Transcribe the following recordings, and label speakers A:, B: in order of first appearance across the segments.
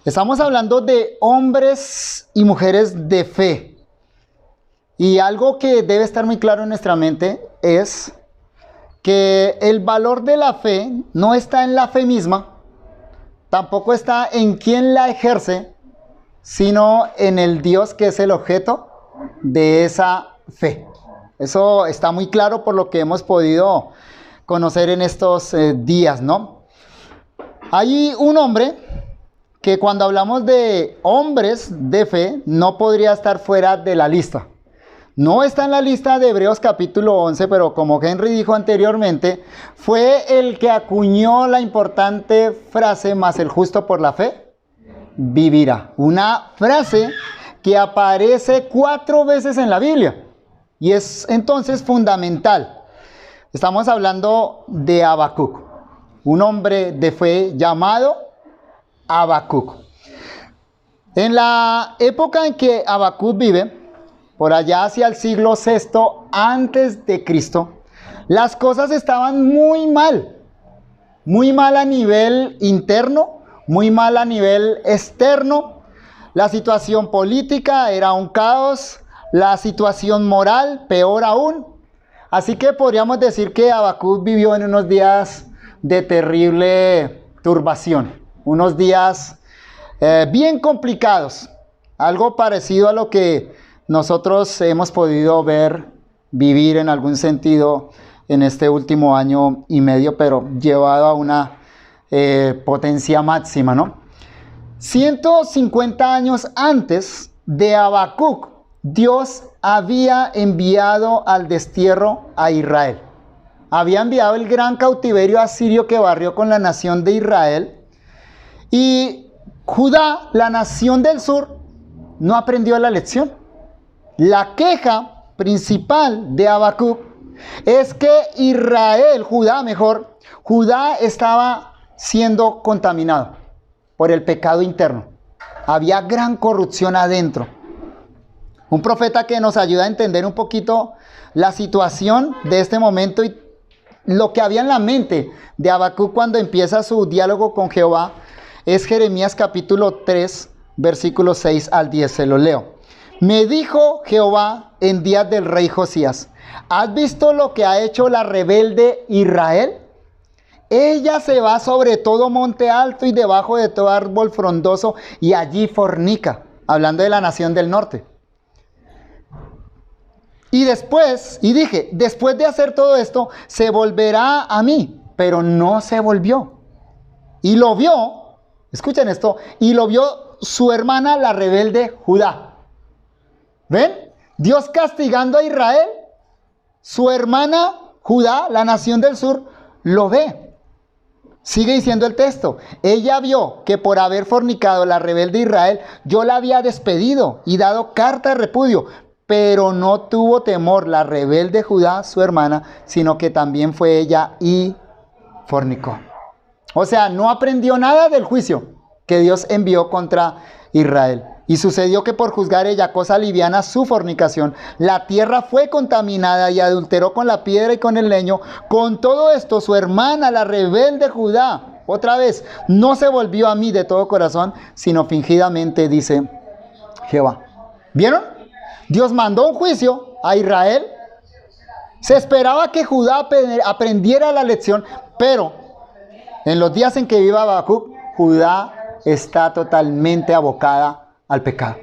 A: Estamos hablando de hombres y mujeres de fe. Y algo que debe estar muy claro en nuestra mente es que el valor de la fe no está en la fe misma, tampoco está en quien la ejerce, sino en el Dios que es el objeto de esa fe. Eso está muy claro por lo que hemos podido conocer en estos días, ¿no? Hay un hombre que cuando hablamos de hombres de fe no podría estar fuera de la lista. No está en la lista de Hebreos capítulo 11, pero como Henry dijo anteriormente, fue el que acuñó la importante frase, mas el justo por la fe vivirá. Una frase que aparece 4 veces en la Biblia y es entonces fundamental. Estamos hablando de Habacuc, un hombre de fe llamado Habacuc. En la época en que Habacuc vive, por allá hacia el siglo VI antes de Cristo, las cosas estaban muy mal a nivel interno, muy mal a nivel externo. La situación política era un caos, la situación moral peor aún. Así que podríamos decir que Habacuc vivió en unos días de terrible turbación, unos días bien complicados, algo parecido a lo que nosotros hemos podido vivir en algún sentido en este último año y medio, pero llevado a una potencia máxima, ¿no? 150 años antes de Habacuc, Dios había enviado al destierro a Israel. Había enviado el gran cautiverio asirio que barrió con la nación de Israel. Y Judá, la nación del sur, no aprendió la lección. La queja principal de Habacuc es que Judá estaba siendo contaminado por el pecado interno. Había gran corrupción adentro. Un profeta que nos ayuda a entender un poquito la situación de este momento y lo que había en la mente de Habacuc cuando empieza su diálogo con Jehová es Jeremías capítulo 3, versículos 6 al 10. Se lo leo. Me dijo Jehová en días del rey Josías, ¿has visto lo que ha hecho la rebelde Israel? Ella se va sobre todo monte alto y debajo de todo árbol frondoso y allí fornica, hablando de la nación del norte. Y dije, después de hacer todo esto, se volverá a mí, pero no se volvió. Y lo vio, escuchen esto, y lo vio su hermana la rebelde Judá. ¿Ven? Dios castigando a Israel, su hermana Judá, la nación del sur, lo ve. Sigue diciendo el texto. Ella vio que por haber fornicado la rebelde Israel, yo la había despedido y dado carta de repudio. Pero no tuvo temor la rebelde Judá, su hermana, sino que también fue ella y fornicó. O sea, no aprendió nada del juicio que Dios envió contra Israel. Y sucedió que por juzgar ella cosa liviana su fornicación, la tierra fue contaminada y adulteró con la piedra y con el leño. Con todo esto, su hermana, la rebelde Judá, otra vez, no se volvió a mí de todo corazón, sino fingidamente, dice Jehová. ¿Vieron? Dios mandó un juicio a Israel. Se esperaba que Judá aprendiera la lección, pero en los días en que viva Habacuc, Judá está totalmente abocada al pecado.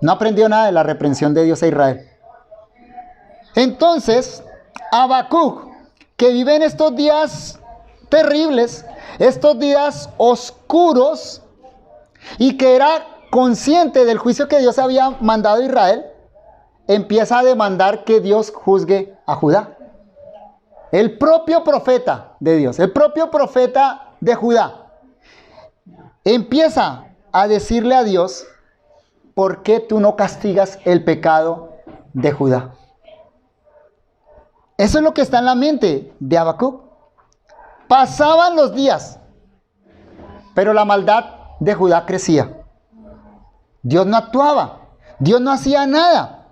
A: No aprendió nada de la reprensión de Dios a Israel. Entonces, Habacuc, que vive en estos días terribles, estos días oscuros, y que era consciente del juicio que Dios había mandado a Israel, empieza a demandar que Dios juzgue a Judá. El propio profeta de Dios, el propio profeta de Judá, empieza a decirle a Dios, ¿por qué tú no castigas el pecado de Judá? Eso es lo que está en la mente de Habacuc. Pasaban los días, pero la maldad de Judá crecía. Dios no actuaba, Dios no hacía nada.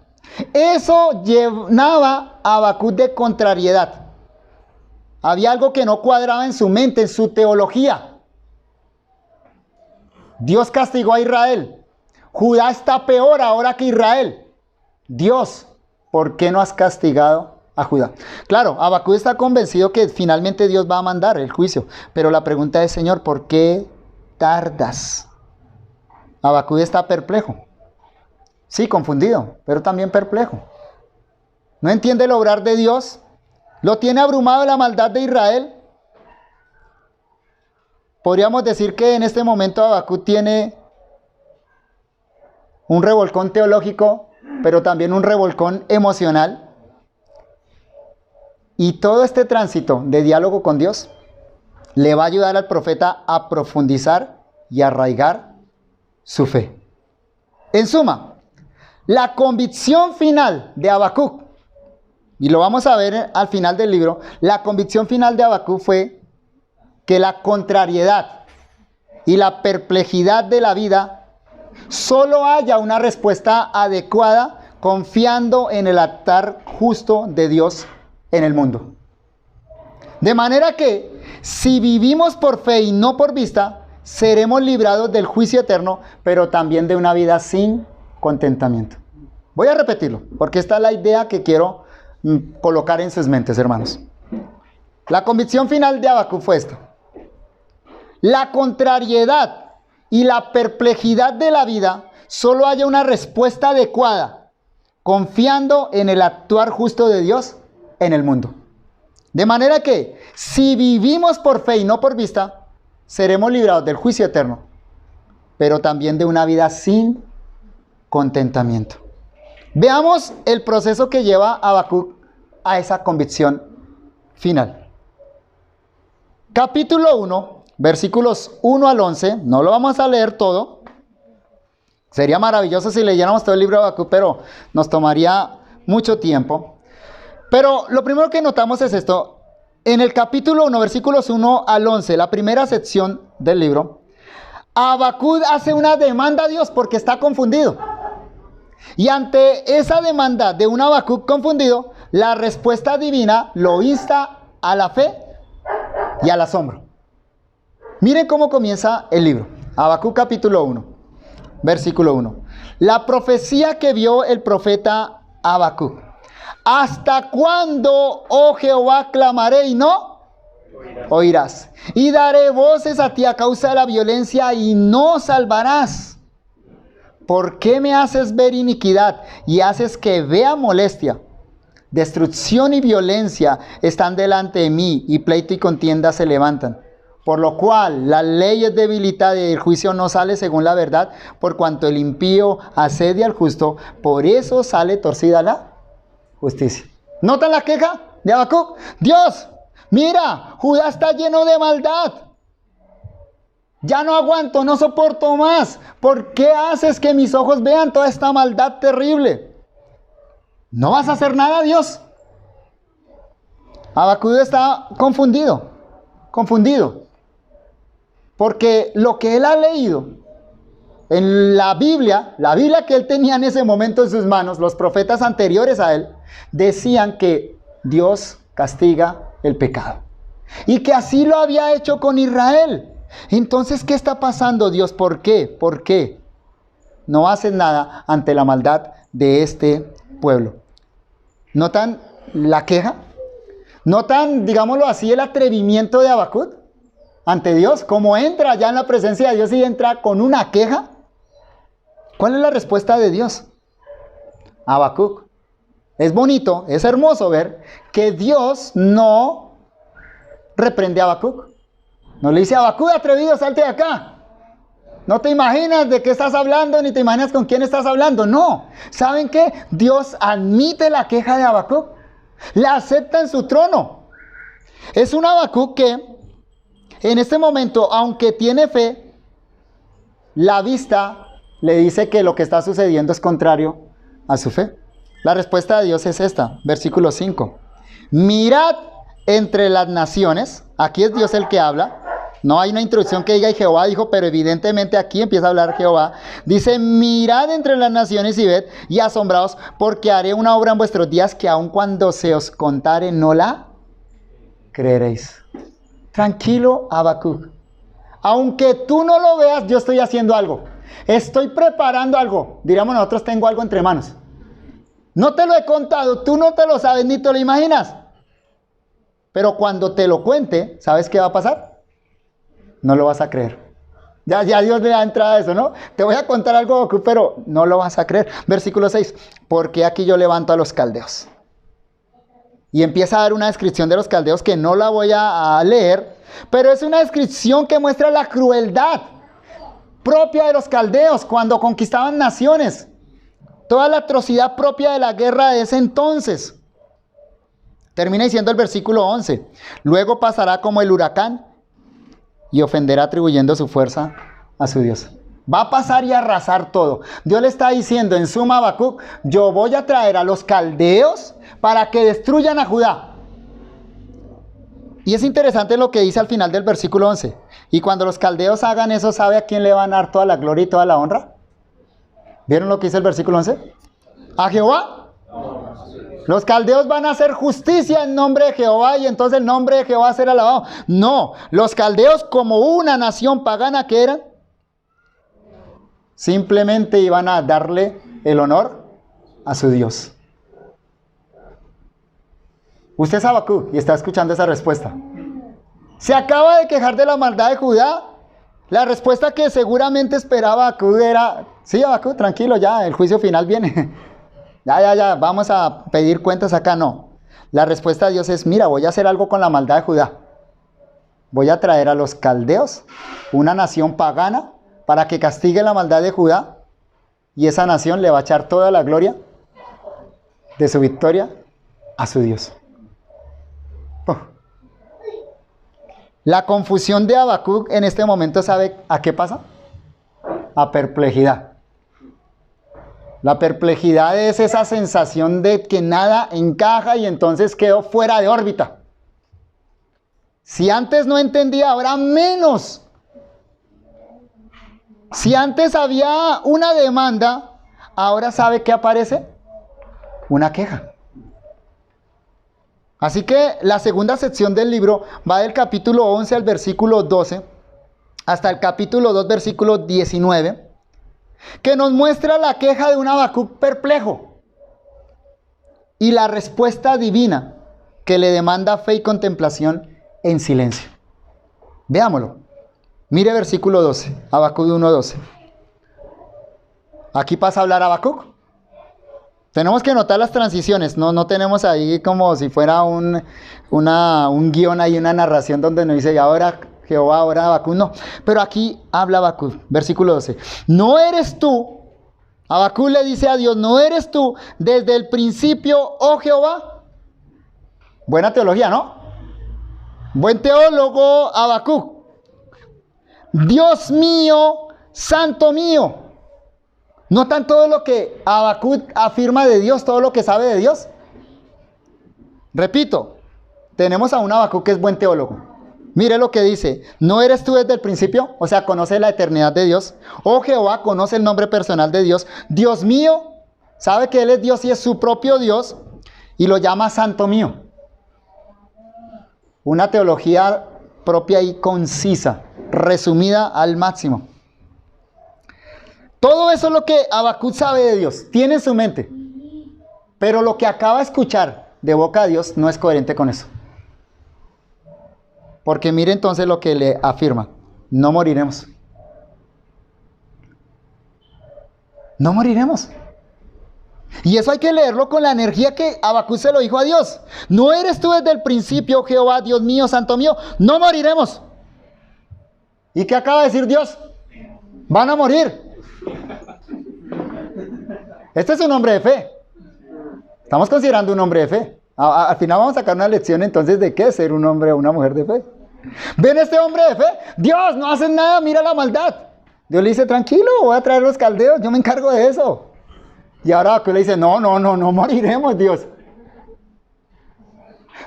A: Eso llenaba a Habacuc de contrariedad. Había algo que no cuadraba en su mente, en su teología. Dios castigó a Israel. Judá está peor ahora que Israel. Dios, ¿por qué no has castigado a Judá? Claro, Habacuc está convencido que finalmente Dios va a mandar el juicio. Pero la pregunta es, Señor, ¿por qué tardas? Habacuc está perplejo. Sí, confundido, pero también perplejo. No entiende el obrar de Dios. Lo tiene abrumado la maldad de Israel. Podríamos decir que en este momento Habacuc tiene un revolcón teológico, pero también un revolcón emocional. Y todo este tránsito de diálogo con Dios le va a ayudar al profeta a profundizar y arraigar su fe. En suma, la convicción final de Habacuc, y lo vamos a ver al final del libro, la convicción final de Habacuc fue que la contrariedad y la perplejidad de la vida solo haya una respuesta adecuada confiando en el actuar justo de Dios en el mundo. De manera que si vivimos por fe y no por vista, seremos librados del juicio eterno, pero también de una vida sin contentamiento. Voy a repetirlo, porque esta es la idea que quiero colocar en sus mentes, hermanos. La convicción final de Habacuc fue esta: la contrariedad y la perplejidad de la vida solo haya una respuesta adecuada, confiando en el actuar justo de Dios en el mundo. De manera que, si vivimos por fe y no por vista, seremos librados del juicio eterno, pero también de una vida sin contentamiento. Veamos el proceso que lleva a Habacuc a esa convicción final. Capítulo 1, versículos 1 al 11, no lo vamos a leer todo. Sería maravilloso si leyéramos todo el libro de Habacuc, pero nos tomaría mucho tiempo. Pero lo primero que notamos es esto. En el capítulo 1, versículos 1 al 11, la primera sección del libro, Habacuc hace una demanda a Dios porque está confundido. Y ante esa demanda de un Habacuc confundido, la respuesta divina lo insta a la fe y al asombro. Miren cómo comienza el libro. Habacuc capítulo 1, versículo 1. La profecía que vio el profeta Habacuc. ¿Hasta cuándo, oh Jehová, clamaré y no oirás? Y daré voces a ti a causa de la violencia y no salvarás. ¿Por qué me haces ver iniquidad y haces que vea molestia? Destrucción y violencia están delante de mí, y pleito y contienda se levantan. Por lo cual la ley es debilitada y el juicio no sale según la verdad, por cuanto el impío asedia al justo, por eso sale torcida la justicia. ¿Notan la queja de Habacuc? Dios, mira, Judá está lleno de maldad. Ya no aguanto, no soporto más. ¿Por qué haces que mis ojos vean toda esta maldad terrible? ¿No vas a hacer nada, Dios? Habacuc está confundido. Porque lo que él ha leído en la Biblia que él tenía en ese momento en sus manos, los profetas anteriores a él, decían que Dios castiga el pecado. Y que así lo había hecho con Israel. Entonces, ¿qué está pasando, Dios? ¿Por qué? ¿Por qué no haces nada ante la maldad de este pueblo? ¿Notan la queja? ¿Notan, digámoslo así, el atrevimiento de Habacuc ante Dios? Como entra ya en la presencia de Dios y entra con una queja. ¿Cuál es la respuesta de Dios? Habacuc. Es bonito, es hermoso ver que Dios no reprende a Habacuc. No le dice: Habacuc, atrevido, salte de acá. No te imaginas de qué estás hablando, ni te imaginas con quién estás hablando. No. ¿Saben qué? Dios admite la queja de Habacuc. La acepta en su trono. Es un Habacuc que en este momento, aunque tiene fe, la vista le dice que lo que está sucediendo es contrario a su fe. La respuesta de Dios es esta, versículo 5. Mirad entre las naciones. Aquí es Dios el que habla. No hay una introducción que diga y Jehová dijo, pero evidentemente aquí empieza a hablar Jehová. Dice: mirad entre las naciones y ved y asombraos, porque haré una obra en vuestros días que aun cuando se os contare no la creeréis. Tranquilo, Habacuc. Aunque tú no lo veas, yo estoy haciendo algo. Estoy preparando algo. Diríamos nosotros, tengo algo entre manos. No te lo he contado, tú no te lo sabes ni te lo imaginas. Pero cuando te lo cuente, ¿sabes qué va a pasar? No lo vas a creer. Ya Dios le da entrada a eso, ¿no? Te voy a contar algo, pero no lo vas a creer. Versículo 6. Porque aquí yo levanto a los caldeos. Y empieza a dar una descripción de los caldeos que no la voy a leer, pero es una descripción que muestra la crueldad propia de los caldeos cuando conquistaban naciones. Toda la atrocidad propia de la guerra de ese entonces. Termina diciendo el versículo 11. Luego pasará como el huracán y ofenderá atribuyendo su fuerza a su Dios. Va a pasar y arrasar todo. Dios le está diciendo en suma a Habacuc, yo voy a traer a los caldeos para que destruyan a Judá. Y es interesante lo que dice al final del versículo 11. Y cuando los caldeos hagan eso, ¿sabe a quién le van a dar toda la gloria y toda la honra? ¿Vieron lo que dice el versículo 11? ¿A Jehová? Los caldeos van a hacer justicia en nombre de Jehová y entonces el nombre de Jehová será alabado. No, los caldeos como una nación pagana que eran, simplemente iban a darle el honor a su Dios. Usted es Habacuc y está escuchando esa respuesta. Se acaba de quejar de la maldad de Judá. La respuesta que seguramente esperaba Habacuc era, sí, Habacuc, tranquilo, ya, el juicio final viene. Ya, vamos a pedir cuentas acá. No. La respuesta de Dios es, mira, voy a hacer algo con la maldad de Judá. Voy a traer a los caldeos, una nación pagana, para que castigue la maldad de Judá. Y esa nación le va a echar toda la gloria de su victoria a su Dios. La confusión de Habacuc en este momento, ¿sabe a qué pasa? A perplejidad. La perplejidad es esa sensación de que nada encaja y entonces quedó fuera de órbita. Si antes no entendía, ahora menos. Si antes había una demanda, ahora ¿sabe qué aparece? Una queja. Así que la segunda sección del libro va del capítulo 11 al versículo 12 hasta el capítulo 2, versículo 19, que nos muestra la queja de un Habacuc perplejo y la respuesta divina que le demanda fe y contemplación en silencio. Veámoslo. Mire versículo 12, Habacuc 1:12. Aquí pasa a hablar Habacuc. Tenemos que notar las transiciones, no tenemos ahí como si fuera un guión ahí, una narración donde nos dice, y ahora Jehová, ahora Habacuc, no. Pero aquí habla Habacuc, versículo 12. No eres tú, Habacuc le dice a Dios, no eres tú desde el principio, oh Jehová. Buena teología, ¿no? Buen teólogo Habacuc. Dios mío, santo mío. ¿Notan todo lo que Habacuc afirma de Dios, todo lo que sabe de Dios? Repito, tenemos a un Habacuc que es buen teólogo. Mire lo que dice, ¿no eres tú desde el principio? O sea, conoce la eternidad de Dios. Oh Jehová, conoce el nombre personal de Dios. Dios mío, sabe que Él es Dios y es su propio Dios y lo llama santo mío. Una teología propia y concisa, resumida al máximo. Todo eso es lo que Habacuc sabe de Dios, tiene en su mente. Pero lo que acaba de escuchar de boca de Dios no es coherente con eso. Porque mire entonces lo que le afirma. No moriremos. No moriremos. Y eso hay que leerlo con la energía que Habacuc se lo dijo a Dios. No eres tú desde el principio, Jehová, Dios mío, santo mío. No moriremos. ¿Y qué acaba de decir Dios? Van a morir. Este es un hombre de fe. Estamos considerando un hombre de fe. Al final vamos a sacar una lección entonces de qué es ser un hombre o una mujer de fe. ¿Ven este hombre de fe? Dios, no hacen nada, mira la maldad. Dios le dice, tranquilo, voy a traer los caldeos, yo me encargo de eso. Y ahora Habacuc le dice, no moriremos, Dios.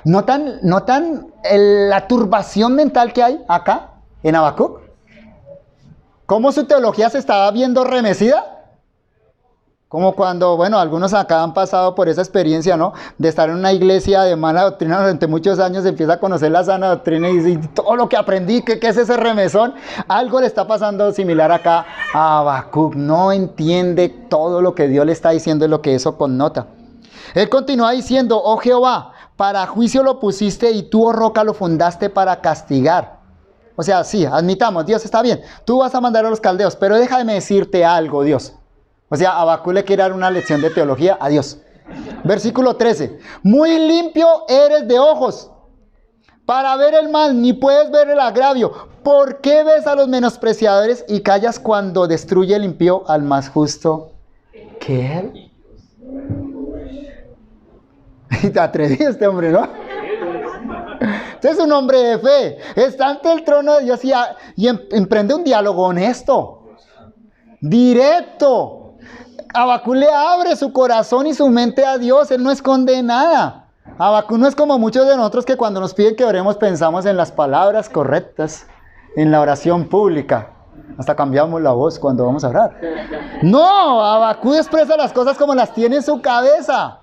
A: ¿Notan la turbación mental que hay acá en Habacuc? ¿Cómo su teología se estaba viendo remecida? Como cuando, bueno, algunos acá han pasado por esa experiencia, ¿no? De estar en una iglesia de mala doctrina durante muchos años, empieza a conocer la sana doctrina y dice, todo lo que aprendí, ¿qué es ese remesón? Algo le está pasando similar acá a Habacuc. No entiende todo lo que Dios le está diciendo y lo que eso connota. Él continúa diciendo, oh Jehová, para juicio lo pusiste y tú, oh roca, lo fundaste para castigar. O sea, sí, admitamos, Dios está bien, tú vas a mandar a los caldeos, pero déjame decirte algo, Dios. O sea, Habacuc le quiere dar una lección de teología a Dios. Versículo 13. Muy limpio eres de ojos para ver el mal, ni puedes ver el agravio. ¿Por qué ves a los menospreciadores y callas cuando destruye el impío al más justo que él? Te atrevió este hombre, ¿no? Este es un hombre de fe. Está ante el trono de Dios y emprende un diálogo honesto, directo. Habacuc le abre su corazón y su mente a Dios. Él no esconde nada. Habacuc no es como muchos de nosotros que cuando nos piden que oremos pensamos en las palabras correctas, en la oración pública. Hasta cambiamos la voz cuando vamos a orar. No, Habacuc expresa las cosas como las tiene en su cabeza.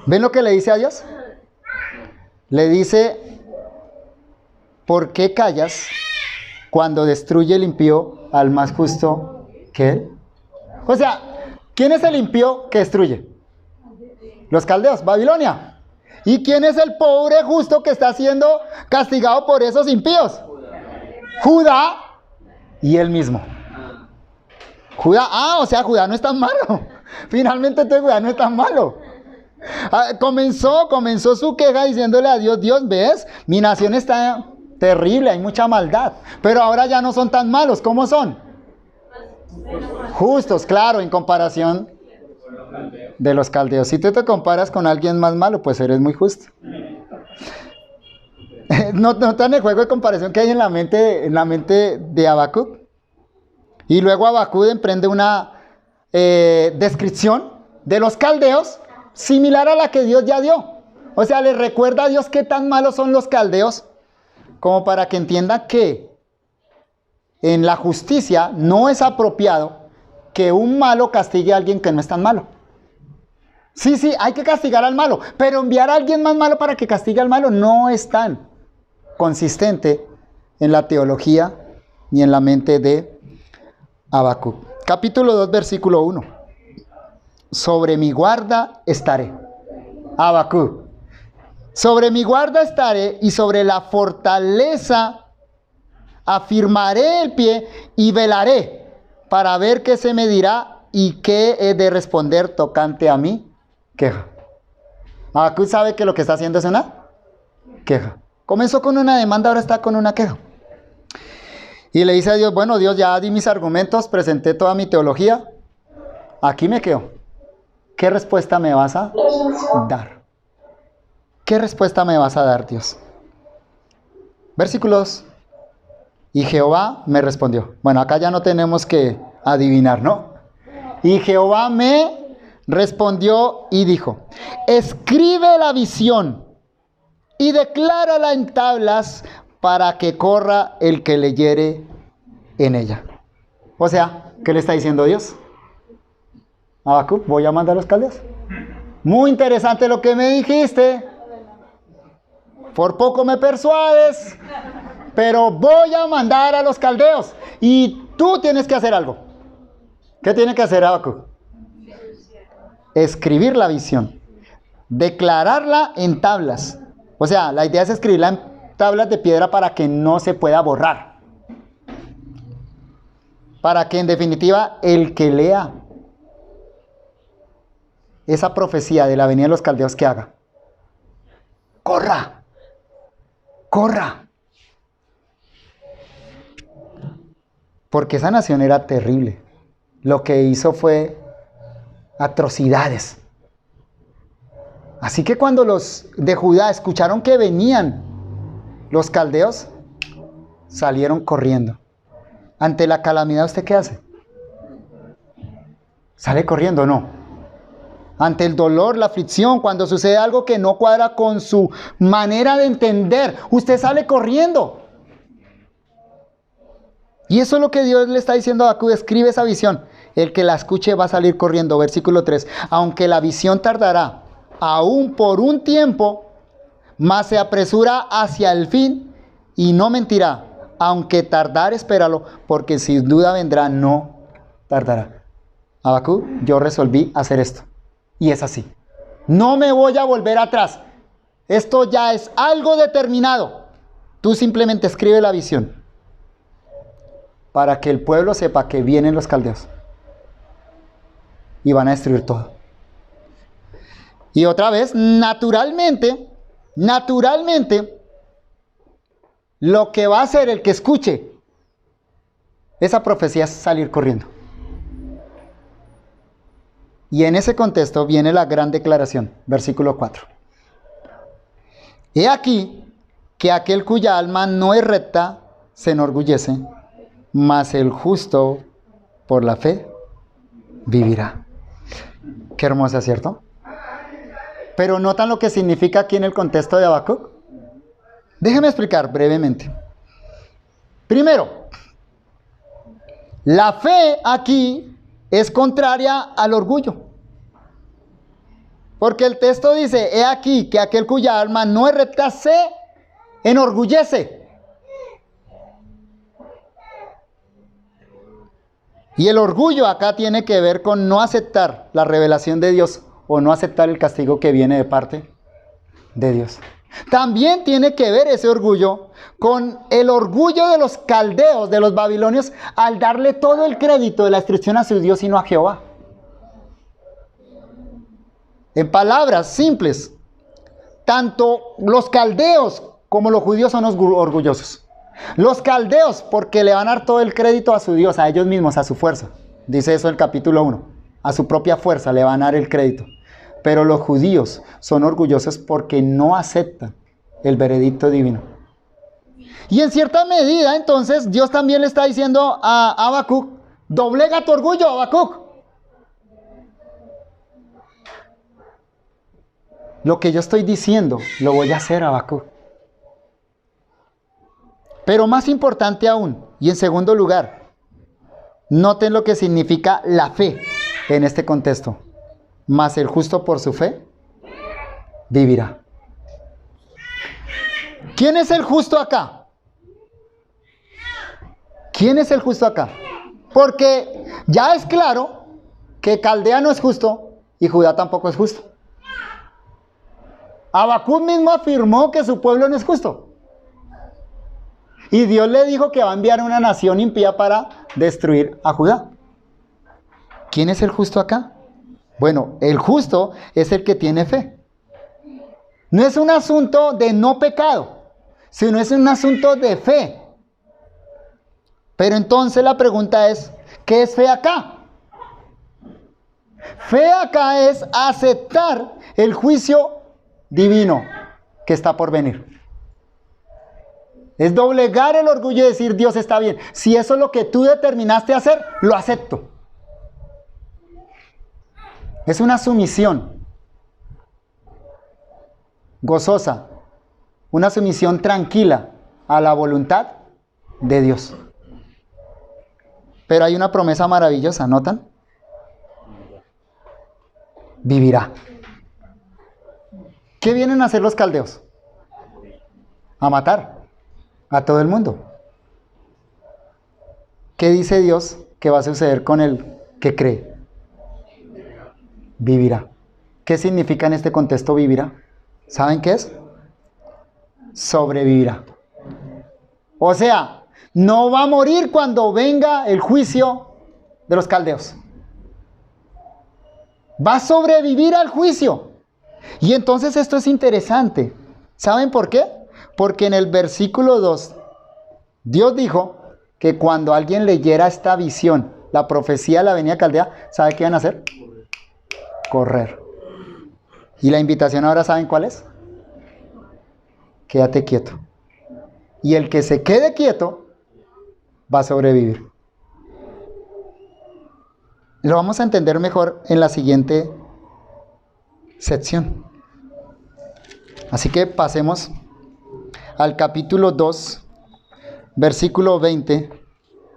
A: ¿Ven lo que le dice a Dios? Le dice, ¿por qué callas cuando destruye el impío al más justo que él? O sea, ¿quién es el impío que destruye? Los caldeos, Babilonia. ¿Y quién es el pobre justo que está siendo castigado por esos impíos? Judá y él mismo. Judá, o sea, Judá no es tan malo. Finalmente entonces Judá no es tan malo. Comenzó su queja diciéndole a Dios, Dios, ¿ves? Mi nación está terrible, hay mucha maldad. Pero ahora ya no son tan malos, ¿cómo son? Justos, claro, en comparación de los caldeos. Si tú te comparas con alguien más malo, pues eres muy justo. ¿Notan el juego de comparación que hay en la mente de Habacuc? Y luego Habacuc emprende una descripción de los caldeos similar a la que Dios ya dio. O sea, le recuerda a Dios qué tan malos son los caldeos, como para que entienda que en la justicia no es apropiado que un malo castigue a alguien que no es tan malo. Sí, hay que castigar al malo, pero enviar a alguien más malo para que castigue al malo no es tan consistente en la teología ni en la mente de Habacuc. Capítulo 2, versículo 1. Sobre mi guarda estaré. Habacuc. Sobre mi guarda estaré y sobre la fortaleza afirmaré el pie y velaré para ver qué se me dirá y qué he de responder tocante a mí queja. Habacuc sabe que lo que está haciendo es una queja. Comenzó con una demanda, ahora está con una queja. Y le dice a Dios, bueno, Dios, ya di mis argumentos, presenté toda mi teología. Aquí me quedo. ¿Qué respuesta me vas a dar? ¿Qué respuesta me vas a dar, Dios? Versículos. Y Jehová me respondió. Bueno, acá ya no tenemos que adivinar, ¿no? Y Jehová me respondió y dijo, escribe la visión y declárala en tablas para que corra el que leyere en ella. O sea, ¿qué le está diciendo Dios? Habacuc, voy a mandar a los caldeos. Muy interesante lo que me dijiste. Por poco me persuades, pero voy a mandar a los caldeos. Y tú tienes que hacer algo. ¿Qué tiene que hacer Habacuc? Escribir la visión. Declararla en tablas. O sea, la idea es escribirla en tablas de piedra para que no se pueda borrar. Para que en definitiva el que lea esa profecía de la venida de los caldeos, que haga? ¡Corra! ¡Corra! Porque esa nación era terrible. Lo que hizo fue atrocidades. Así que cuando los de Judá escucharon que venían los caldeos, salieron corriendo. Ante la calamidad, ¿usted qué hace? ¿Sale corriendo o no? Ante el dolor, la aflicción, cuando sucede algo que no cuadra con su manera de entender, usted sale corriendo. Y eso es lo que Dios le está diciendo a Habacuc, escribe esa visión. El que la escuche va a salir corriendo. Versículo 3. Aunque la visión tardará, aún por un tiempo, mas se apresura hacia el fin y no mentirá. Aunque tardar, espéralo, porque sin duda vendrá, no tardará. Habacuc, yo resolví hacer esto. Y es así. No me voy a volver atrás. Esto ya es algo determinado. Tú simplemente escribe la visión para que el pueblo sepa que vienen los caldeos y van a destruir todo. Y otra vez, naturalmente, lo que va a hacer el que escuche esa profecía es salir corriendo. Y en ese contexto viene la gran declaración, versículo 4. He aquí que aquel cuya alma no es recta se enorgullece, mas el justo por la fe vivirá. Qué hermosa, ¿cierto? Pero ¿notan lo que significa aquí en el contexto de Habacuc? Déjenme explicar brevemente. Primero, la fe aquí es contraria al orgullo. Porque el texto dice, he aquí que aquel cuya alma no es recta se enorgullece. Y el orgullo acá tiene que ver con no aceptar la revelación de Dios o no aceptar el castigo que viene de parte de Dios. También tiene que ver ese orgullo con el orgullo de los caldeos, de los babilonios, al darle todo el crédito de la destrucción a su Dios y no a Jehová. En palabras simples, tanto los caldeos como los judíos son orgullosos. Los caldeos porque le van a dar todo el crédito a su Dios, a ellos mismos, a su fuerza. Dice eso el capítulo 1. A su propia fuerza le van a dar el crédito. Pero los judíos son orgullosos porque no aceptan el veredicto divino. Y en cierta medida, entonces, Dios también le está diciendo a Habacuc, doblega tu orgullo, Habacuc. Lo que yo estoy diciendo, lo voy a hacer, Habacuc. Pero más importante aún, y en segundo lugar, noten lo que significa la fe en este contexto. Mas el justo por su fe vivirá. ¿Quién es el justo acá? ¿Quién es el justo acá? Porque ya es claro que Caldea no es justo y Judá tampoco es justo. Habacuc mismo afirmó que su pueblo no es justo. Y Dios le dijo que va a enviar una nación impía para destruir a Judá. ¿Quién es el justo acá? Bueno, el justo es el que tiene fe. No es un asunto de no pecado, sino es un asunto de fe. Pero entonces la pregunta es, ¿qué es fe acá? Fe acá es aceptar el juicio divino que está por venir. Es doblegar el orgullo y decir, Dios está bien. Si eso es lo que tú determinaste hacer, lo acepto. Es una sumisión gozosa, una sumisión tranquila a la voluntad de Dios. Pero hay una promesa maravillosa, ¿notan? Vivirá. ¿Qué vienen a hacer los caldeos? A matar a todo el mundo. ¿Qué dice Dios que va a suceder con el que cree? Vivirá. ¿Qué significa en este contexto vivirá? ¿Saben qué es? Sobrevivirá. O sea, no va a morir cuando venga el juicio de los caldeos. Va a sobrevivir al juicio. Y entonces esto es interesante. ¿Saben por qué? Porque en el versículo 2, Dios dijo que cuando alguien leyera esta visión, la profecía de la venida caldea, ¿sabe qué iban a hacer? Correr. Y la invitación ahora, ¿saben cuál es? Quédate quieto. Y el que se quede quieto va a sobrevivir. Lo vamos a entender mejor en la siguiente sección. Así que pasemos al capítulo 2, versículo 20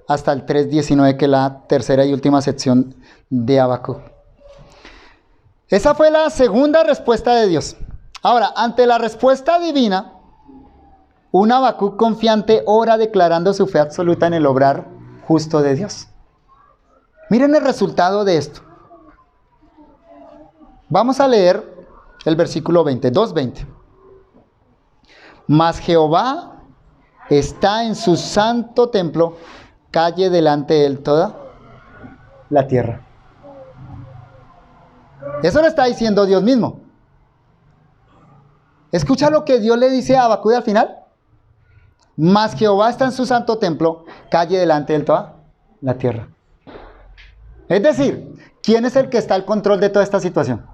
A: hasta el 3:19, que es la tercera y última sección de Habacuc. Esa fue la segunda respuesta de Dios. Ahora, ante la respuesta divina, un Habacuc confiante ora declarando su fe absoluta en el obrar justo de Dios. Miren el resultado de esto. Vamos a leer el versículo 20, 2:20. Mas Jehová está en su santo templo, calle delante de él toda la tierra. Eso lo está diciendo Dios mismo. Escucha lo que Dios le dice a Habacuc al final. Mas Jehová está en su santo templo, calle delante de él toda la tierra. Es decir, ¿quién es el que está al control de toda esta situación?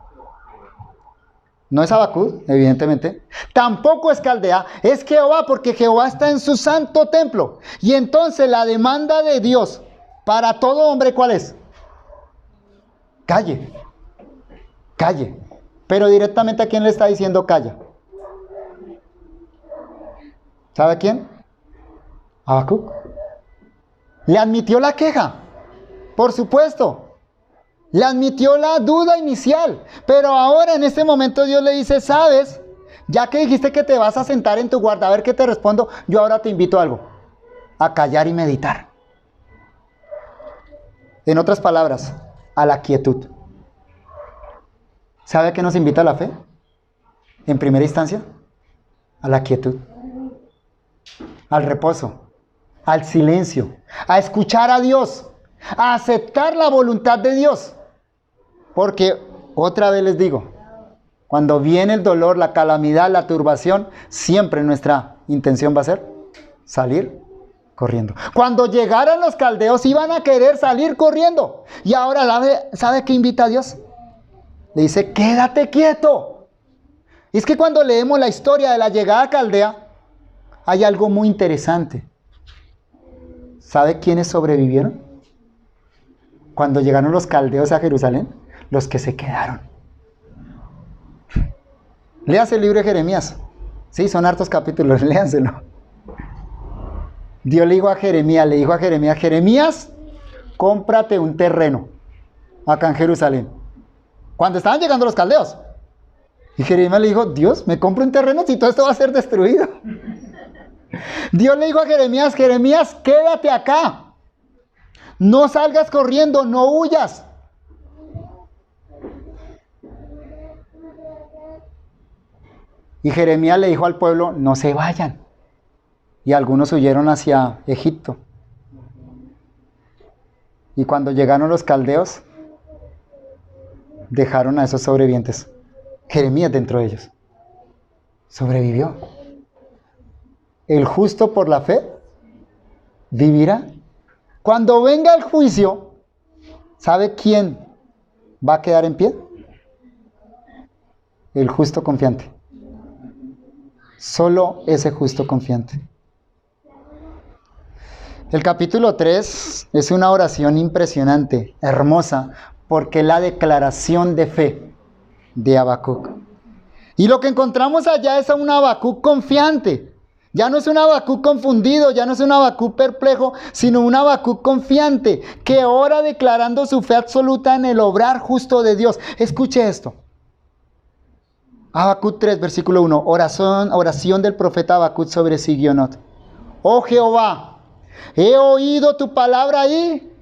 A: No es Habacuc, evidentemente. Tampoco es Caldea, es Jehová, porque Jehová está en su santo templo. Y entonces la demanda de Dios para todo hombre, ¿cuál es? Calle. Calle. Pero directamente, ¿a quién le está diciendo calla? ¿Sabe a quién? Habacuc. Le admitió la queja, por supuesto. Le admitió la duda inicial. Pero ahora en este momento Dios le dice, ¿sabes? Ya que dijiste que te vas a sentar en tu guarda, a ver qué te respondo, yo ahora te invito a algo. A callar y meditar. En otras palabras, a la quietud. ¿Sabe a qué nos invita la fe? En primera instancia, a la quietud. Al reposo. Al silencio. A escuchar a Dios. A aceptar la voluntad de Dios. Porque, otra vez les digo, cuando viene el dolor, la calamidad, la turbación, siempre nuestra intención va a ser salir corriendo. Cuando llegaran los caldeos, iban a querer salir corriendo. Y ahora, ¿sabe qué invita a Dios? Le dice, quédate quieto. Y es que cuando leemos la historia de la llegada a Caldea, hay algo muy interesante. ¿Sabe quiénes sobrevivieron? Cuando llegaron los caldeos a Jerusalén, los que se quedaron. Léase el libro de Jeremías. Sí, son hartos capítulos, léanselo. Dios le dijo a Jeremías, Jeremías, cómprate un terreno acá en Jerusalén. Cuando estaban llegando los caldeos. Y Jeremías le dijo, Dios, ¿me compro un terreno si todo esto va a ser destruido? Dios le dijo a Jeremías, Jeremías, quédate acá. No salgas corriendo, no huyas. Y Jeremías le dijo al pueblo, no se vayan. Y algunos huyeron hacia Egipto. Y cuando llegaron los caldeos, dejaron a esos sobrevivientes. Jeremías dentro de ellos. Sobrevivió. El justo por la fe vivirá. Cuando venga el juicio, ¿sabe quién va a quedar en pie? El justo confiante. Solo ese justo confiante. El capítulo 3 es una oración impresionante, hermosa, porque es la declaración de fe de Habacuc. Y lo que encontramos allá es a un Habacuc confiante. Ya no es un Habacuc confundido, ya no es un Habacuc perplejo, sino un Habacuc confiante, que ora declarando su fe absoluta en el obrar justo de Dios. Escuche esto. Habacuc 3, versículo 1. Oración del profeta Habacuc sobre Sigionot. Oh Jehová, he oído tu palabra y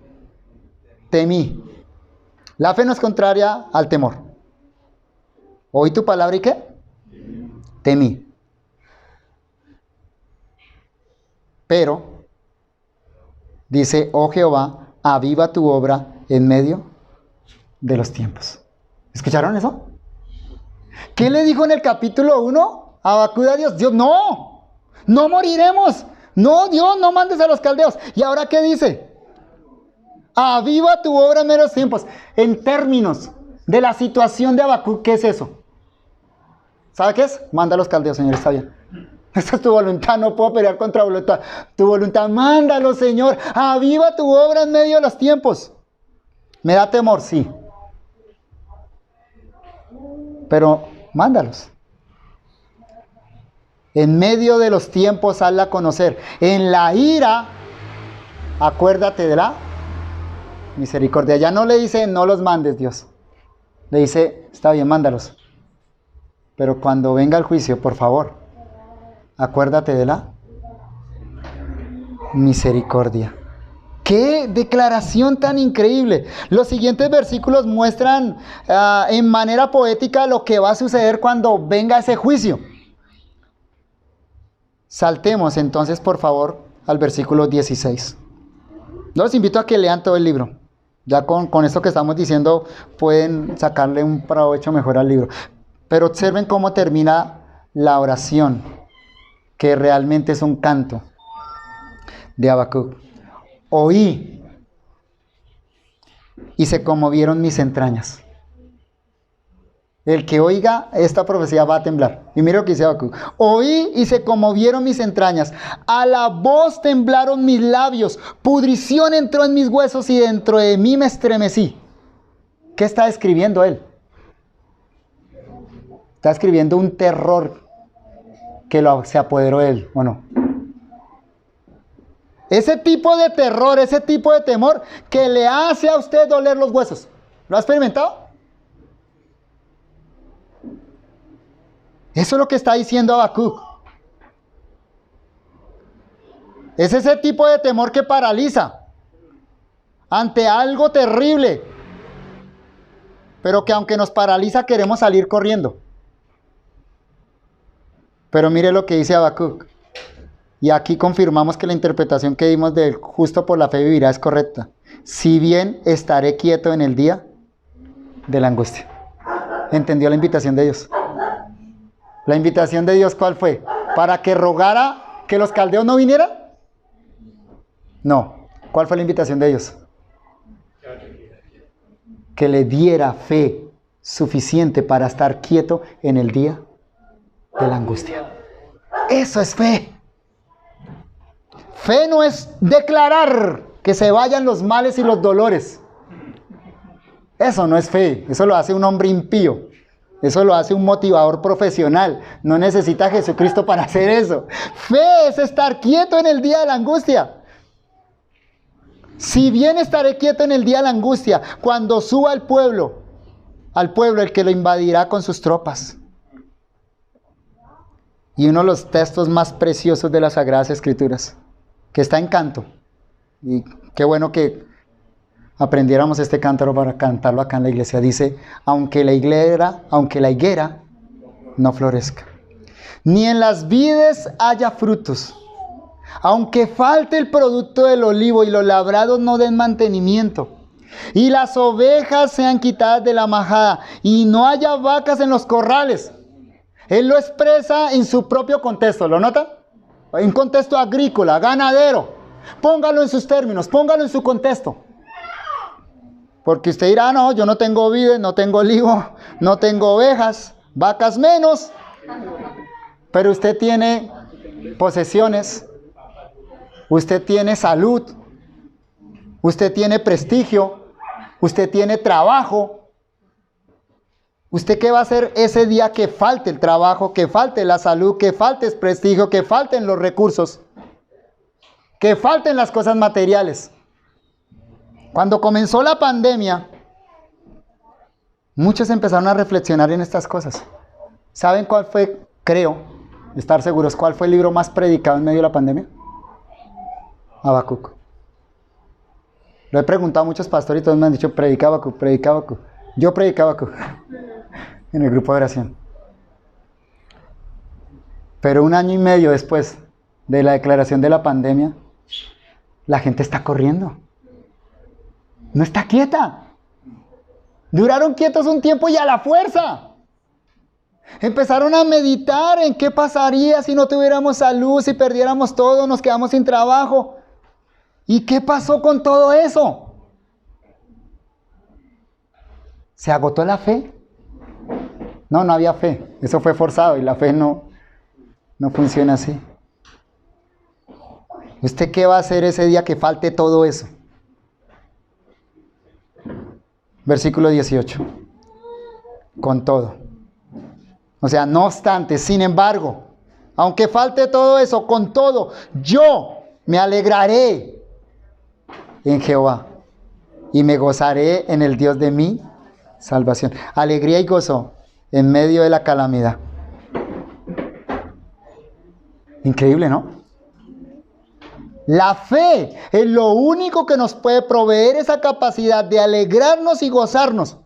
A: temí. La fe no es contraria al temor. ¿Oí tu palabra y qué? Temí. Pero, dice, oh Jehová, aviva tu obra en medio de los tiempos. ¿Escucharon eso? ¿Qué le dijo en el capítulo 1 Habacuc a Dios? Dios, no moriremos. No, Dios, no mandes a los caldeos. ¿Y ahora qué dice? Aviva tu obra en medio de los tiempos. En términos de la situación de Habacuc, ¿qué es eso? ¿Sabe qué es? Manda a los caldeos, Señor, está bien. Esta es tu voluntad, no puedo pelear contra tu voluntad. Mándalo, Señor. Aviva tu obra en medio de los tiempos. Me da temor, sí. Pero mándalos. En medio de los tiempos, hazla conocer. En la ira, acuérdate de la misericordia. Ya no le dice, no los mandes, Dios. Le dice, está bien, mándalos. Pero cuando venga el juicio, por favor, acuérdate de la misericordia. ¡Qué declaración tan increíble! Los siguientes versículos muestran en manera poética lo que va a suceder cuando venga ese juicio. Saltemos entonces, por favor, al versículo 16. Los invito a que lean todo el libro. Ya con esto que estamos diciendo pueden sacarle un provecho mejor al libro. Pero observen cómo termina la oración, que realmente es un canto de Habacuc. Oí y se conmovieron mis entrañas. El que oiga esta profecía va a temblar. Y mira lo que dice Habacuc. Oí y se conmovieron mis entrañas. A la voz temblaron mis labios. Pudrición entró en mis huesos y dentro de mí me estremecí. ¿Qué está escribiendo él? Está escribiendo un terror que se apoderó de él, ¿o no? Ese tipo de terror, ese tipo de temor que le hace a usted doler los huesos. ¿Lo ha experimentado? Eso es lo que está diciendo Habacuc. Es ese tipo de temor que paraliza ante algo terrible, pero que aunque nos paraliza queremos salir corriendo. Pero mire lo que dice Habacuc. Y aquí confirmamos que la interpretación que dimos del justo por la fe vivirá es correcta. Si bien estaré quieto en el día de la angustia. ¿Entendió la invitación de Dios? ¿La invitación de Dios cuál fue? ¿Para que rogara que los caldeos no vinieran? No. ¿Cuál fue la invitación de Dios? Que le diera fe suficiente para estar quieto en el día de la angustia. Eso es fe. Fe no es declarar que se vayan los males y los dolores. Eso no es fe. Eso lo hace un hombre impío. Eso lo hace un motivador profesional. No necesita a Jesucristo para hacer eso. Fe es estar quieto en el día de la angustia. Si bien estaré quieto en el día de la angustia, cuando suba al pueblo el que lo invadirá con sus tropas. Y uno de los textos más preciosos de las Sagradas Escrituras, que está en canto. Y qué bueno que aprendiéramos este cántaro para cantarlo acá en la iglesia. Dice, aunque la higuera no florezca, ni en las vides haya frutos, aunque falte el producto del olivo y los labrados no den mantenimiento, y las ovejas sean quitadas de la majada, y no haya vacas en los corrales. Él lo expresa en su propio contexto, ¿lo nota? En contexto agrícola, ganadero. Póngalo en sus términos, póngalo en su contexto. Porque usted dirá, no, yo no tengo vides, no tengo olivo, no tengo ovejas, vacas menos. Pero usted tiene posesiones, usted tiene salud, usted tiene prestigio, usted tiene trabajo. ¿Usted qué va a hacer ese día que falte el trabajo, que falte la salud, que falte el prestigio, que falten los recursos, que falten las cosas materiales? Cuando comenzó la pandemia, muchos empezaron a reflexionar en estas cosas. ¿Saben cuál fue, creo, estar seguros, cuál fue el libro más predicado en medio de la pandemia? Habacuc. Lo he preguntado a muchos pastores y todos me han dicho, predica Habacuc, predica Habacuc. Yo predicaba Habacuc en el grupo de oración. Pero 1 año y medio después de la declaración de la pandemia, la gente está corriendo. No está quieta. Duraron quietos un tiempo y a la fuerza. Empezaron a meditar en qué pasaría si no tuviéramos salud, si perdiéramos todo, nos quedamos sin trabajo. ¿Y qué pasó con todo eso? ¿Se agotó la fe? No, no había fe. Eso fue forzado y la fe no funciona así. ¿Usted qué va a hacer ese día que falte todo eso? Versículo 18. Con todo. O sea, no obstante, sin embargo, aunque falte todo eso, con todo, yo me alegraré en Jehová y me gozaré en el Dios de mi salvación. Alegría y gozo en medio de la calamidad. Increíble, ¿no? La fe es lo único que nos puede proveer esa capacidad de alegrarnos y gozarnos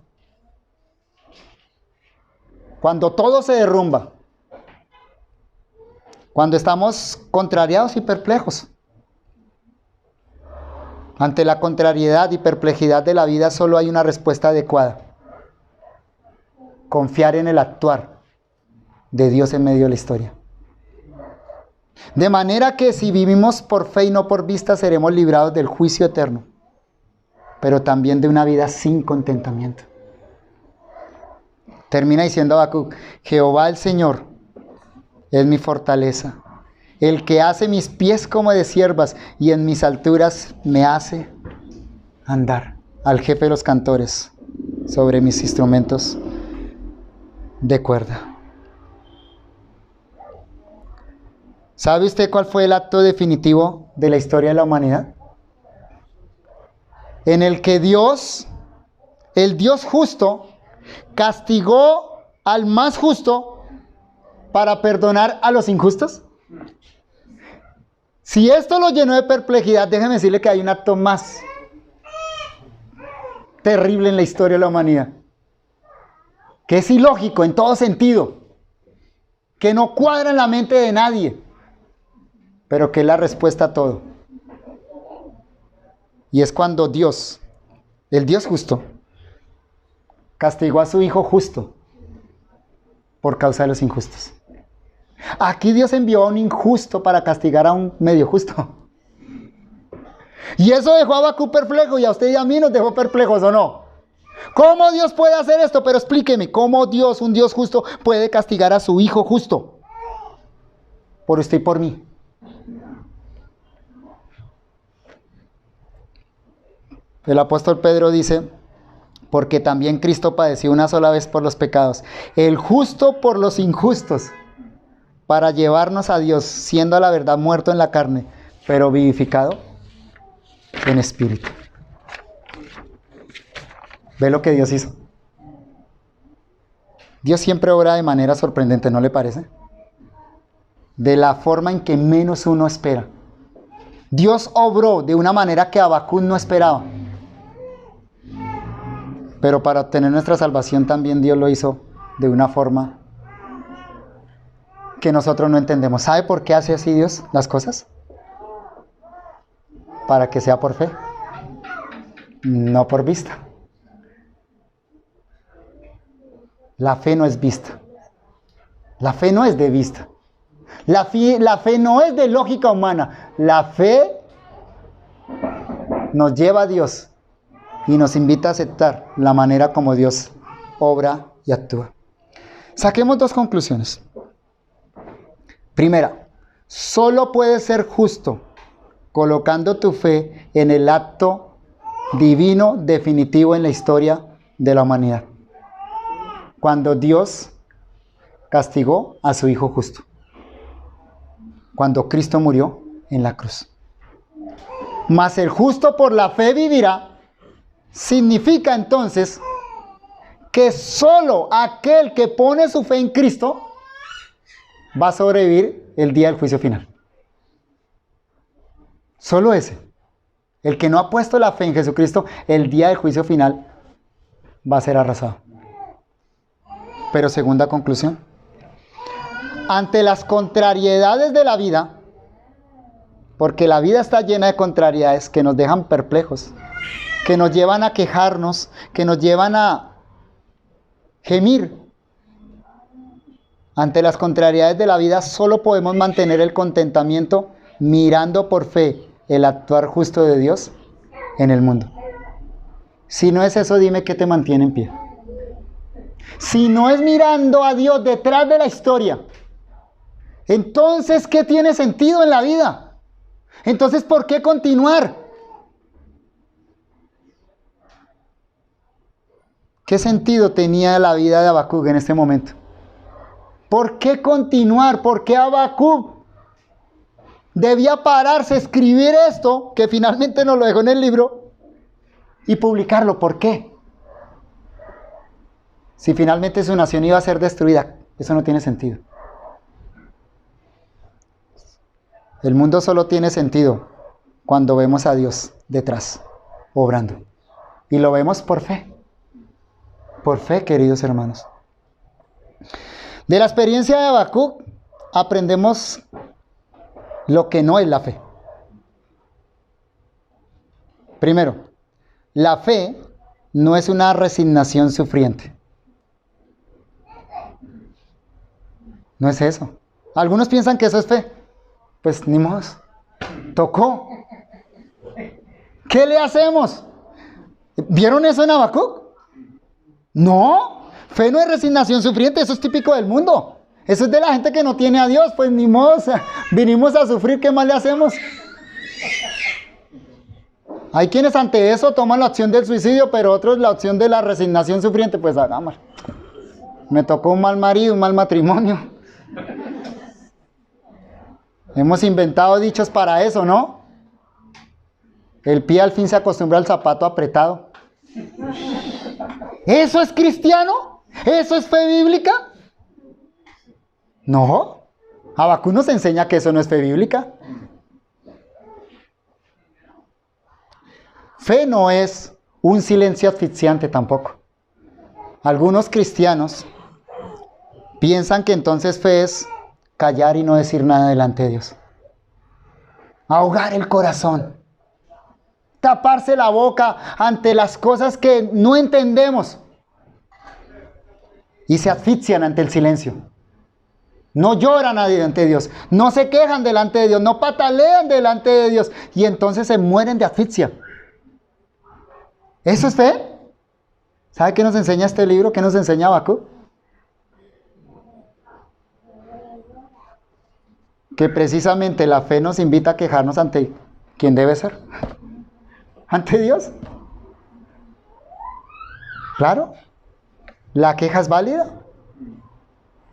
A: cuando todo se derrumba, cuando estamos contrariados y perplejos. Ante la contrariedad y perplejidad de la vida solo hay una respuesta adecuada: confiar en el actuar de Dios en medio de la historia. De manera que si vivimos por fe y no por vista, seremos librados del juicio eterno, pero también de una vida sin contentamiento. Termina diciendo Habacuc: Jehová el Señor es mi fortaleza, el que hace mis pies como de ciervas y en mis alturas me hace andar. Al jefe de los cantores sobre mis instrumentos de cuerda. ¿Sabe usted cuál fue el acto definitivo de la historia de la humanidad? En el que Dios, el Dios justo, castigó al más justo para perdonar a los injustos. Si esto lo llenó de perplejidad, déjeme decirle que hay un acto más terrible en la historia de la humanidad, que es ilógico en todo sentido, que no cuadra en la mente de nadie, pero que es la respuesta a todo. Y es cuando Dios, el Dios justo, castigó a su Hijo justo por causa de los injustos. Aquí Dios envió a un injusto para castigar a un medio justo. Y eso dejó a Habacuc perplejo, y a usted y a mí nos dejó perplejos, ¿o no? ¿Cómo Dios puede hacer esto? Pero explíqueme, ¿cómo Dios, un Dios justo, puede castigar a su Hijo justo? Por usted y por mí. El apóstol Pedro dice: porque también Cristo padeció una sola vez por los pecados, el justo por los injustos, para llevarnos a Dios, siendo a la verdad muerto en la carne, pero vivificado en espíritu. ¿Ve lo que Dios hizo? Dios siempre obra de manera sorprendente, ¿no le parece? De la forma en que menos uno espera. Dios obró de una manera que Habacuc no esperaba. Pero para obtener nuestra salvación también Dios lo hizo de una forma que nosotros no entendemos. ¿Sabe por qué hace así Dios las cosas? Para que sea por fe, no por vista. La fe no es vista. La fe no es de vista. La fe no es de lógica humana. La fe nos lleva a Dios y nos invita a aceptar la manera como Dios obra y actúa. Saquemos dos conclusiones. Primera, solo puedes ser justo colocando tu fe en el acto divino definitivo en la historia de la humanidad, cuando Dios castigó a su Hijo justo, cuando Cristo murió en la cruz. Mas el justo por la fe vivirá, significa entonces que solo aquel que pone su fe en Cristo va a sobrevivir el día del juicio final. Solo ese. El que no ha puesto la fe en Jesucristo, el día del juicio final va a ser arrasado. Pero segunda conclusión. Ante las contrariedades de la vida, porque la vida está llena de contrariedades que nos dejan perplejos, que nos llevan a quejarnos, que nos llevan a gemir. Ante las contrariedades de la vida solo podemos mantener el contentamiento mirando por fe el actuar justo de Dios en el mundo. Si no es eso, dime qué te mantiene en pie. Si no es mirando a Dios detrás de la historia, entonces ¿qué tiene sentido en la vida? Entonces, ¿por qué continuar? ¿Qué sentido tenía la vida de Habacuc en este momento? ¿Por qué continuar? ¿Por qué Habacuc? debía pararse, escribir esto, que finalmente nos lo dejó en el libro, y publicarlo. ¿Por qué? Si finalmente su nación iba a ser destruida, eso no tiene sentido. El mundo solo tiene sentido cuando vemos a Dios detrás, obrando. Y lo vemos por fe. Por fe, queridos hermanos. De la experiencia de Habacuc aprendemos lo que no es la fe. Primero, la fe no es una resignación sufriente. No es eso. Algunos piensan que eso es fe. Pues ni modo. Tocó. ¿Qué le hacemos? ¿Vieron eso en Habacuc? No. Fe no es resignación sufriente. Eso es típico del mundo. Eso es de la gente que no tiene a Dios. Pues ni modo. Vinimos a sufrir. ¿Qué más le hacemos? Hay quienes ante eso toman la opción del suicidio, pero otros la opción de la resignación sufriente. Pues hagamos. Me tocó un mal marido, un mal matrimonio. Hemos inventado dichos para eso, ¿no? El pie al fin se acostumbra al zapato apretado. ¿Eso es cristiano? ¿Eso es fe bíblica? No. Habacuc nos enseña que eso no es fe bíblica. Fe no es un silencio asfixiante tampoco. Algunos cristianos piensan que entonces fe es callar y no decir nada delante de Dios. Ahogar el corazón. Taparse la boca ante las cosas que no entendemos. Y se asfixian ante el silencio. No lloran delante de Dios. No se quejan delante de Dios. No patalean delante de Dios. Y entonces se mueren de asfixia. ¿Eso es fe? ¿Sabe qué nos enseña este libro? ¿Qué nos enseña Habacuc? Que precisamente la fe nos invita a quejarnos ante ¿quién debe ser? ¿Ante Dios? Claro. La queja es válida.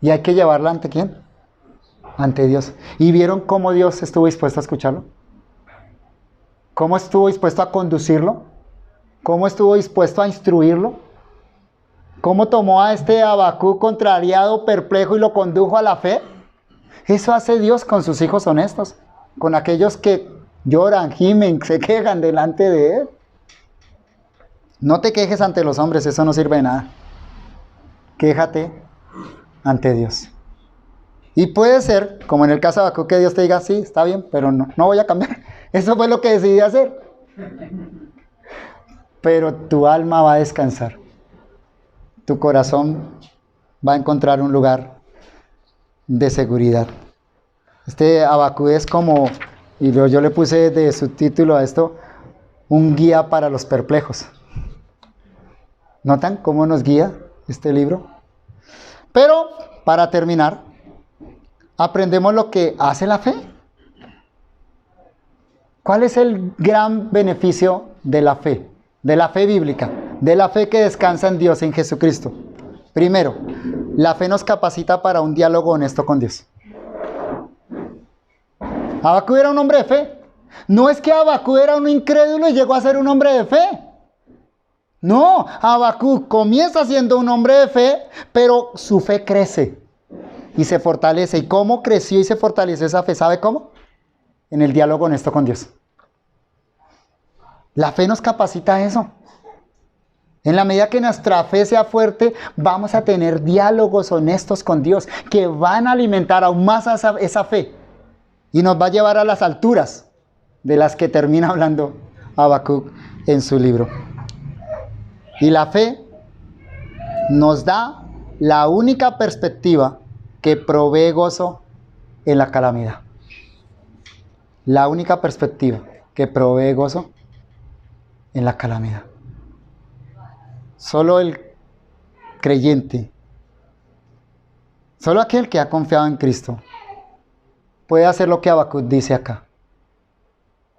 A: Y hay que llevarla ante ¿quién? Ante Dios. ¿Y vieron cómo Dios estuvo dispuesto a escucharlo? ¿Cómo estuvo dispuesto a conducirlo? ¿Cómo estuvo dispuesto a instruirlo? ¿Cómo tomó a este Habacuc contrariado, perplejo y lo condujo a la fe? Eso hace Dios con sus hijos honestos, con aquellos que lloran, gimen, se quejan delante de Él. No te quejes ante los hombres, eso no sirve de nada. Quéjate ante Dios. Y puede ser, como en el caso de Habacuc, que Dios te diga, sí, está bien, pero no voy a cambiar. Eso fue lo que decidí hacer. Pero tu alma va a descansar. Tu corazón va a encontrar un lugar de seguridad. Este Habacuc es como, y yo le puse de subtítulo a esto, un guía para los perplejos. ¿Notan cómo nos guía este libro? Pero, para terminar, aprendemos lo que hace la fe. ¿Cuál es el gran beneficio de la fe? De la fe bíblica, de la fe que descansa en Dios, en Jesucristo. Primero, la fe nos capacita para un diálogo honesto con Dios. Habacuc era un hombre de fe. No es que Habacuc era un incrédulo y llegó a ser un hombre de fe. No, Habacuc comienza siendo un hombre de fe, pero su fe crece y se fortalece. ¿Y cómo creció y se fortaleció esa fe? ¿Sabe cómo? En el diálogo honesto con Dios. La fe nos capacita a eso. En la medida que nuestra fe sea fuerte, vamos a tener diálogos honestos con Dios que van a alimentar aún más esa fe y nos va a llevar a las alturas de las que termina hablando Habacuc en su libro. Y la fe nos da la única perspectiva que provee gozo en la calamidad. La única perspectiva que provee gozo en la calamidad. Solo el creyente, solo aquel que ha confiado en Cristo puede hacer lo que Habacuc dice acá: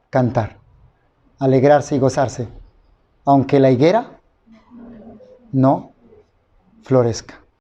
A: cantar, alegrarse y gozarse, aunque la higuera no florezca.